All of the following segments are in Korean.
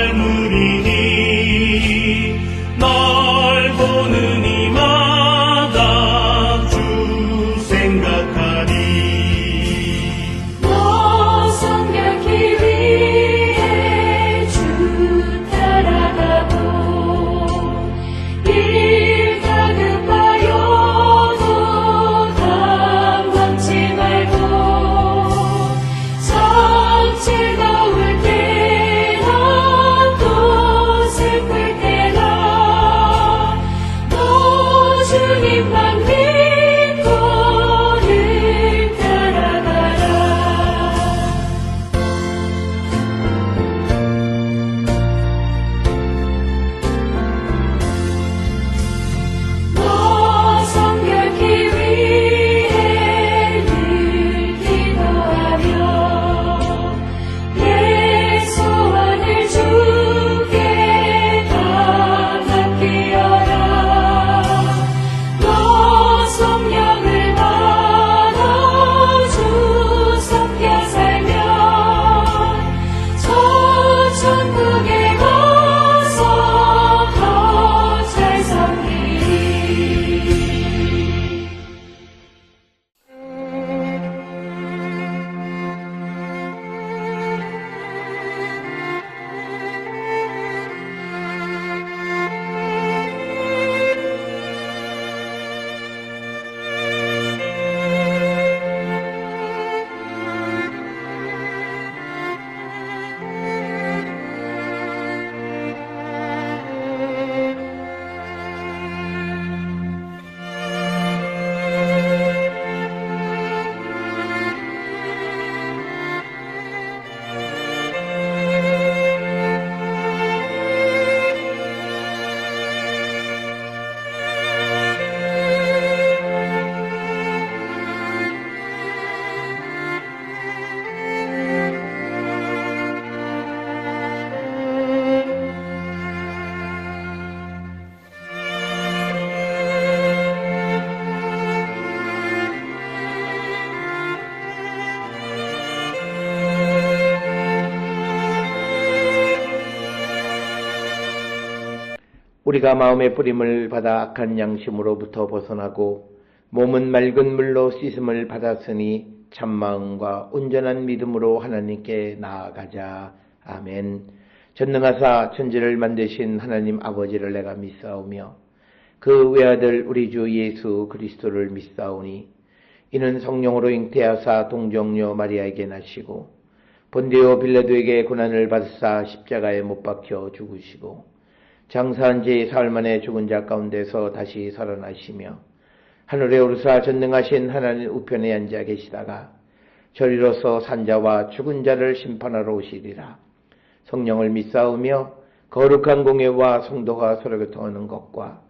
삶으리니 널 보는 이마다 주 생각하리. 너 성결케 위해 주 따라가고 일 다급하여도 당황치 말고 정칠 더울 때나 또 슬플 때나 너 주님만 믿고 늘 따라가라. 너 성결케 위해 늘 기도하며 내 소원을 주께 다 맡기어라. 너 성령을 받아 주 섬겨 살면 저 천국에 가서 더 잘 섬기리. 우리가 마음의 뿌림을 받아 악한 양심으로부터 벗어나고 몸은 맑은 물로 씻음을 받았으니 참마음과 온전한 믿음으로 하나님께 나아가자. 아멘. 전능하사 천지를 만드신 하나님 아버지를 내가 믿사오며 그 외아들 우리 주 예수 그리스도를 믿사오니 이는 성령으로 잉태하사 동정녀 마리아에게 나시고 본디오 빌라도에게 고난을 받으사 십자가에 못 박혀 죽으시고 장사한 지 사흘 만에 죽은 자 가운데서 다시 살아나시며 하늘에 오르사 전능하신 하나님 우편에 앉아 계시다가 저리로서 산자와 죽은 자를 심판하러 오시리라. 성령을 믿사오며 거룩한 공예와 성도가 서로 교통하는 것과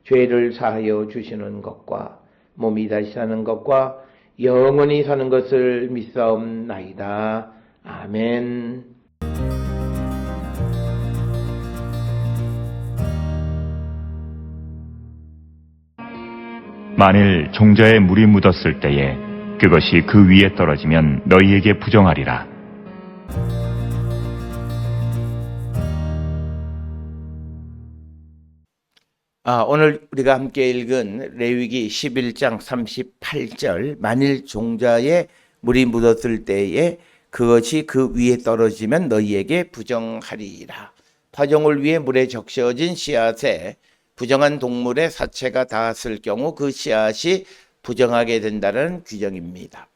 죄를 사하여 주시는 것과 몸이 다시 사는 것과 영원히 사는 것을 믿사옵나이다. 아멘. 만일 종자에 물이 묻었을 때에 그것이 그 위에 떨어지면 너희에게 부정하리라. 오늘 우리가 함께 읽은 레위기 11장 38절 만일 종자에 물이 묻었을 때에 그것이 그 위에 떨어지면 너희에게 부정하리라. 파종을 위해 물에 적셔진 씨앗에 부정한 동물의 사체가 닿았을 경우 그 씨앗이 부정하게 된다는 규정입니다.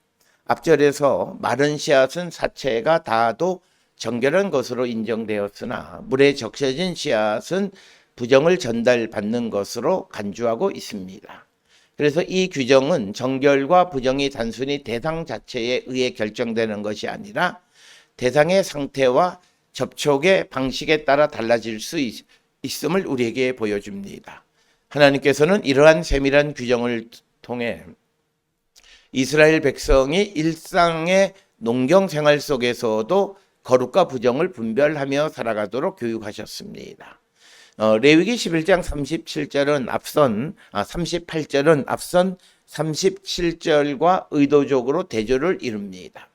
앞절에서 마른 씨앗은 사체가 닿아도 정결한 것으로 인정되었으나 물에 적셔진 씨앗은 부정을 전달받는 것으로 간주하고 있습니다. 그래서 이 규정은 정결과 부정이 단순히 대상 자체에 의해 결정되는 것이 아니라 대상의 상태와 접촉의 방식에 따라 달라질 수 있음을 우리에게 보여줍니다. 하나님께서는 이러한 세밀한 규정을 통해 이스라엘 백성이 일상의 농경 생활 속에서도 거룩과 부정을 분별하며 살아가도록 교육하셨습니다. 레위기 11장 38절은 앞선 37절과 의도적으로 대조를 이룹니다.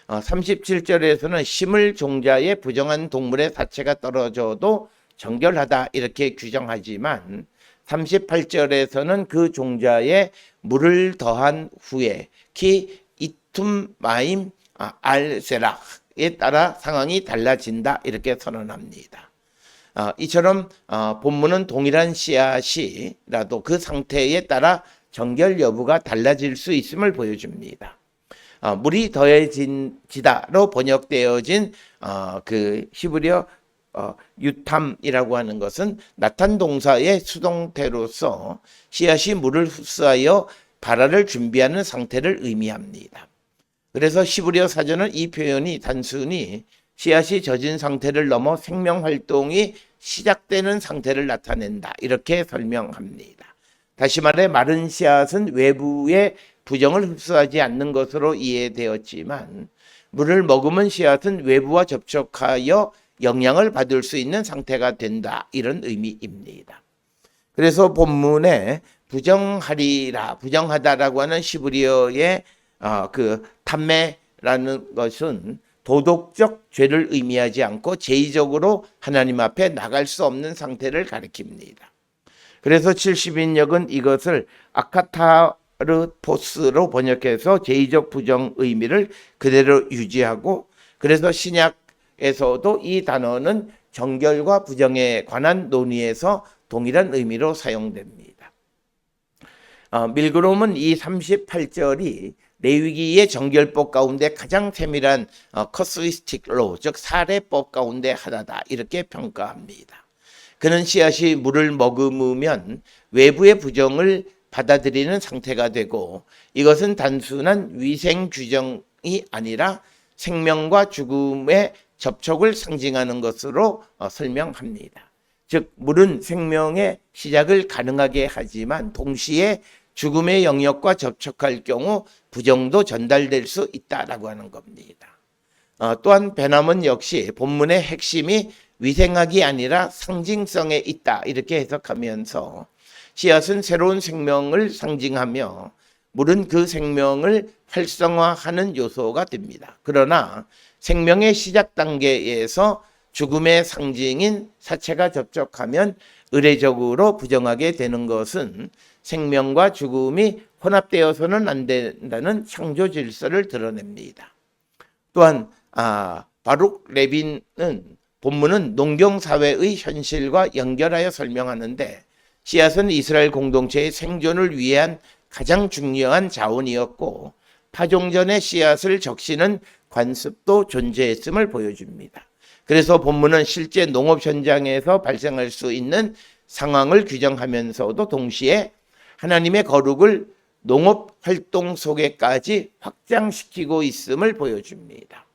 37절에서는 심을 종자에 부정한 동물의 사체가 떨어져도 정결하다 이렇게 규정하지만 38절에서는 그 종자에 물을 더한 후에 키 이툼 마임 알세락에 따라 상황이 달라진다 이렇게 선언합니다. 이처럼 본문은 동일한 씨앗이라도 그 상태에 따라 정결 여부가 달라질 수 있음을 보여줍니다. 물이 더해지다로 번역되어진 그 히브리어 유탐이라고 하는 것은 나탄 동사의 수동태로서 씨앗이 물을 흡수하여 발화를 준비하는 상태를 의미합니다. 그래서 히브리어 사전은 이 표현이 단순히 씨앗이 젖은 상태를 넘어 생명 활동이 시작되는 상태를 나타낸다 이렇게 설명합니다. 다시 말해 마른 씨앗은 외부의 부정을 흡수하지 않는 것으로 이해되었지만 물을 머금은 씨앗은 외부와 접촉하여 영향을 받을 수 있는 상태가 된다 이런 의미입니다. 그래서 본문에 부정하다라고 하는 히브리어의 그 탐매라는 것은 도덕적 죄를 의미하지 않고 제의적으로 하나님 앞에 나갈 수 없는 상태를 가리킵니다. 그래서 70인역은 이것을 아카타르포스로 번역해서 제의적 부정 의미를 그대로 유지하고, 그래서 신약에서도 이 단어는 정결과 부정에 관한 논의에서 동일한 의미로 사용됩니다. 밀그롬은 이 38절이 레위기의 정결법 가운데 가장 세밀한 커스위스틱 로, 즉 사례법 가운데 하나다 이렇게 평가합니다. 그는 씨앗이 물을 머금으면 외부의 부정을 받아들이는 상태가 되고, 이것은 단순한 위생 규정이 아니라 생명과 죽음의 접촉을 상징하는 것으로 설명합니다. 즉 물은 생명의 시작을 가능하게 하지만 동시에 죽음의 영역과 접촉할 경우 부정도 전달될 수 있다라고 하는 겁니다. 또한 베남은 역시 본문의 핵심이 위생학이 아니라 상징성에 있다 이렇게 해석하면서 씨앗은 새로운 생명을 상징하며 물은 그 생명을 활성화하는 요소가 됩니다. 그러나 생명의 시작 단계에서 죽음의 상징인 사체가 접촉하면 의례적으로 부정하게 되는 것은 생명과 죽음이 혼합되어서는 안 된다는 창조 질서를 드러냅니다. 또한 바룩 레빈은 본문은 농경사회의 현실과 연결하여 설명하는데, 씨앗은 이스라엘 공동체의 생존을 위한 가장 중요한 자원이었고 파종전에 씨앗을 적시는 관습도 존재했음을 보여줍니다. 그래서 본문은 실제 농업 현장에서 발생할 수 있는 상황을 규정하면서도 동시에 하나님의 거룩을 농업 활동 속에까지 확장시키고 있음을 보여줍니다.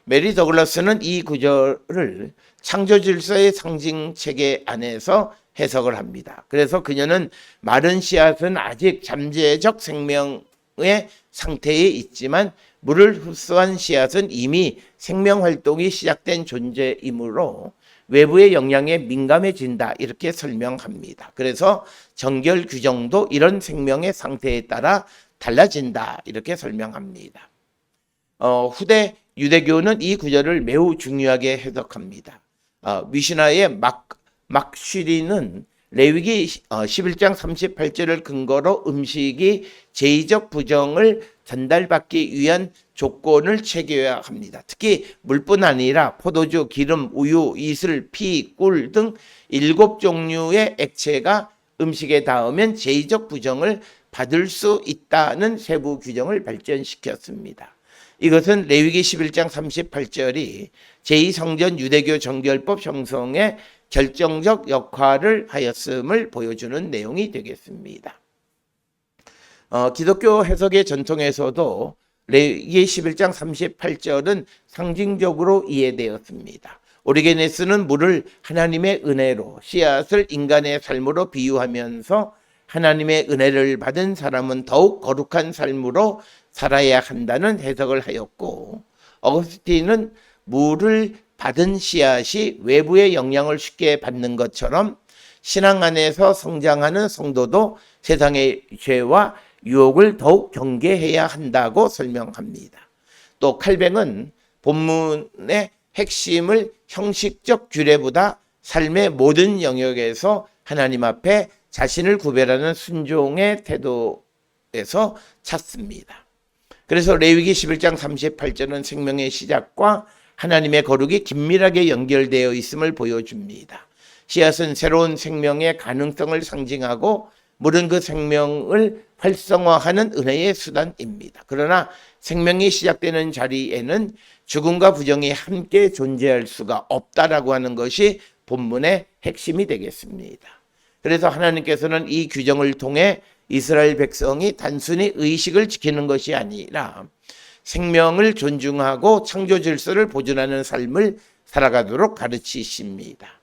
메리 더글라스는 이 구절을 창조 질서의 상징 체계 안에서 해석을 합니다. 그래서 그녀는 마른 씨앗은 아직 잠재적 생명의 상태에 있지만 물을 흡수한 씨앗은 이미 생명 활동이 시작된 존재이므로 외부의 영향에 민감해진다 이렇게 설명합니다. 그래서 정결 규정도 이런 생명의 상태에 따라 달라진다 이렇게 설명합니다. 후대 유대교는 이 구절을 매우 중요하게 해석합니다. 미시나의 막쉬리는 레위기 11장 38절을 근거로 음식이 제의적 부정을 전달받기 위한 조건을 체계화합니다. 특히 물뿐 아니라 포도주, 기름, 우유, 이슬, 피, 꿀 등 7종류의 액체가 음식에 닿으면 제의적 부정을 받을 수 있다는 세부 규정을 발전시켰습니다. 이것은 레위기 11장 38절이 제2성전 유대교 정결법 형성에 결정적 역할을 하였음을 보여주는 내용이 되겠습니다. 기독교 해석의 전통에서도 레위기 11장 38절은 상징적으로 이해되었습니다. 오리게네스는 물을 하나님의 은혜로, 씨앗을 인간의 삶으로 비유하면서 하나님의 은혜를 받은 사람은 더욱 거룩한 삶으로 살아야 한다는 해석을 하였고, 어거스틴은 물을 받은 씨앗이 외부의 영향을 쉽게 받는 것처럼 신앙 안에서 성장하는 성도도 세상의 죄와 유혹을 더욱 경계해야 한다고 설명합니다. 또 칼뱅은 본문의 핵심을 형식적 규례보다 삶의 모든 영역에서 하나님 앞에 자신을 구별하는 순종의 태도에서 찾습니다. 그래서 레위기 11장 38절은 생명의 시작과 하나님의 거룩이 긴밀하게 연결되어 있음을 보여줍니다. 씨앗은 새로운 생명의 가능성을 상징하고 물은 그 생명을 활성화하는 은혜의 수단입니다. 그러나 생명이 시작되는 자리에는 죽음과 부정이 함께 존재할 수가 없다라고 하는 것이 본문의 핵심이 되겠습니다. 그래서 하나님께서는 이 규정을 통해 이스라엘 백성이 단순히 의식을 지키는 것이 아니라 생명을 존중하고 창조 질서를 보존하는 삶을 살아가도록 가르치십니다.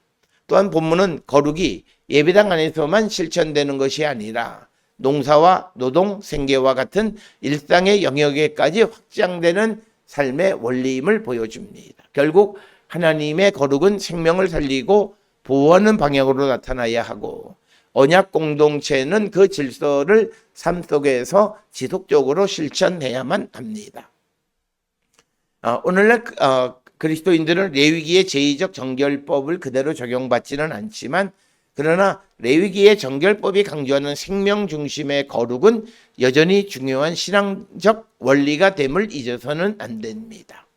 또한 본문은 거룩이 예배당 안에서만 실천되는 것이 아니라 농사와 노동, 생계와 같은 일상의 영역에까지 확장되는 삶의 원리임을 보여줍니다. 결국 하나님의 거룩은 생명을 살리고 보호하는 방향으로 나타나야 하고 언약 공동체는 그 질서를 삶 속에서 지속적으로 실천해야만 합니다. 오늘날 그리스도인들은 레위기의 제의적 정결법을 그대로 적용받지는 않지만 그러나 레위기의 정결법이 강조하는 생명 중심의 거룩은 여전히 중요한 신앙적 원리가 됨을 잊어서는 안 됩니다.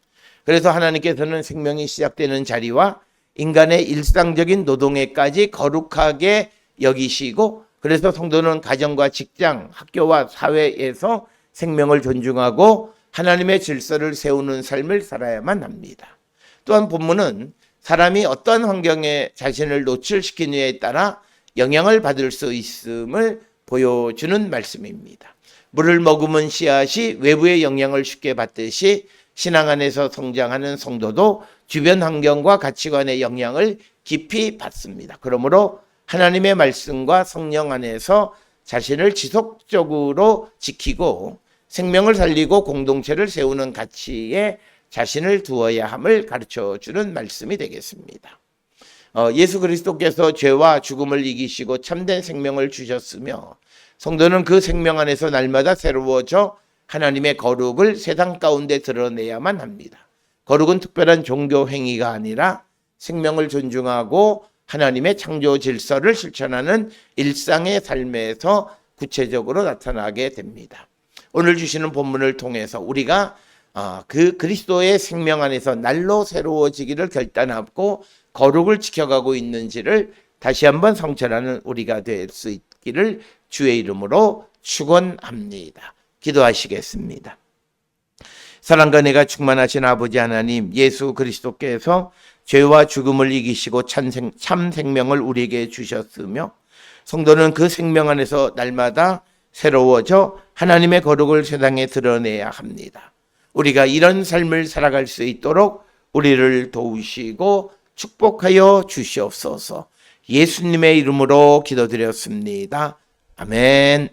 그래서 하나님께서는 생명이 시작되는 자리와 인간의 일상적인 노동에까지 거룩하게 여기시고 그래서 성도는 가정과 직장, 학교와 사회에서 생명을 존중하고 하나님의 질서를 세우는 삶을 살아야만 합니다. 또한 본문은 사람이 어떠한 환경에 자신을 노출시키느냐에 따라 영향을 받을 수 있음을 보여주는 말씀입니다. 물을 머금은 씨앗이 외부의 영향을 쉽게 받듯이 신앙 안에서 성장하는 성도도 주변 환경과 가치관의 영향을 깊이 받습니다. 그러므로 하나님의 말씀과 성령 안에서 자신을 지속적으로 지키고 생명을 살리고 공동체를 세우는 가치에 자신을 두어야 함을 가르쳐주는 말씀이 되겠습니다. 예수 그리스도께서 죄와 죽음을 이기시고 참된 생명을 주셨으며 성도는 그 생명 안에서 날마다 새로워져 하나님의 거룩을 세상 가운데 드러내야만 합니다. 거룩은 특별한 종교 행위가 아니라 생명을 존중하고 하나님의 창조 질서를 실천하는 일상의 삶에서 구체적으로 나타나게 됩니다. 오늘 주시는 본문을 통해서 우리가 그 그리스도의 생명 안에서 날로 새로워지기를 결단하고 거룩을 지켜가고 있는지를 다시 한번 성찰하는 우리가 될 수 있기를 주의 이름으로 축원합니다. 기도하시겠습니다. 사랑과 은혜가 충만하신 아버지 하나님, 예수 그리스도께서 죄와 죽음을 이기시고 참 생명을 우리에게 주셨으며 성도는 그 생명 안에서 날마다 새로워져 하나님의 거룩을 세상에 드러내야 합니다. 우리가 이런 삶을 살아갈 수 있도록 우리를 도우시고 축복하여 주시옵소서. 예수님의 이름으로 기도드렸습니다. 아멘.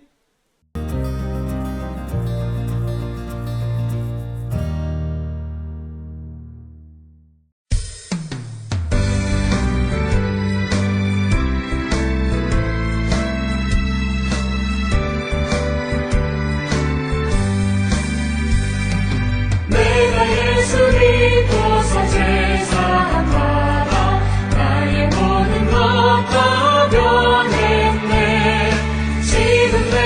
예수 믿고서 제사함 받아 나의 모든 것 다 변했네. 지금 내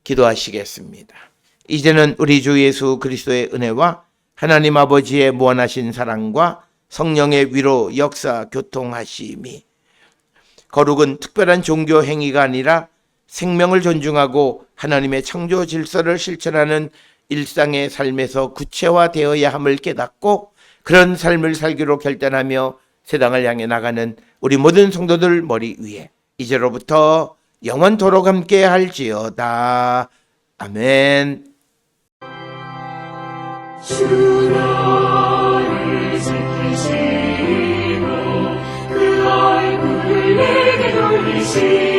기도하시겠습니다. 이제는 우리 주 예수 그리스도의 은혜와 하나님 아버지의 무한하신 사랑과 성령의 위로 역사 교통하심이, 거룩은 특별한 종교 행위가 아니라 생명을 존중하고 하나님의 창조 질서를 실천하는 일상의 삶에서 구체화되어야 함을 깨닫고 그런 삶을 살기로 결단하며 세상을 향해 나가는 우리 모든 성도들 머리 위에 이제로부터 영원토록 함께 할지어다. 아멘. 주 너를 지키시고 그 얼굴을 내게 돌리시고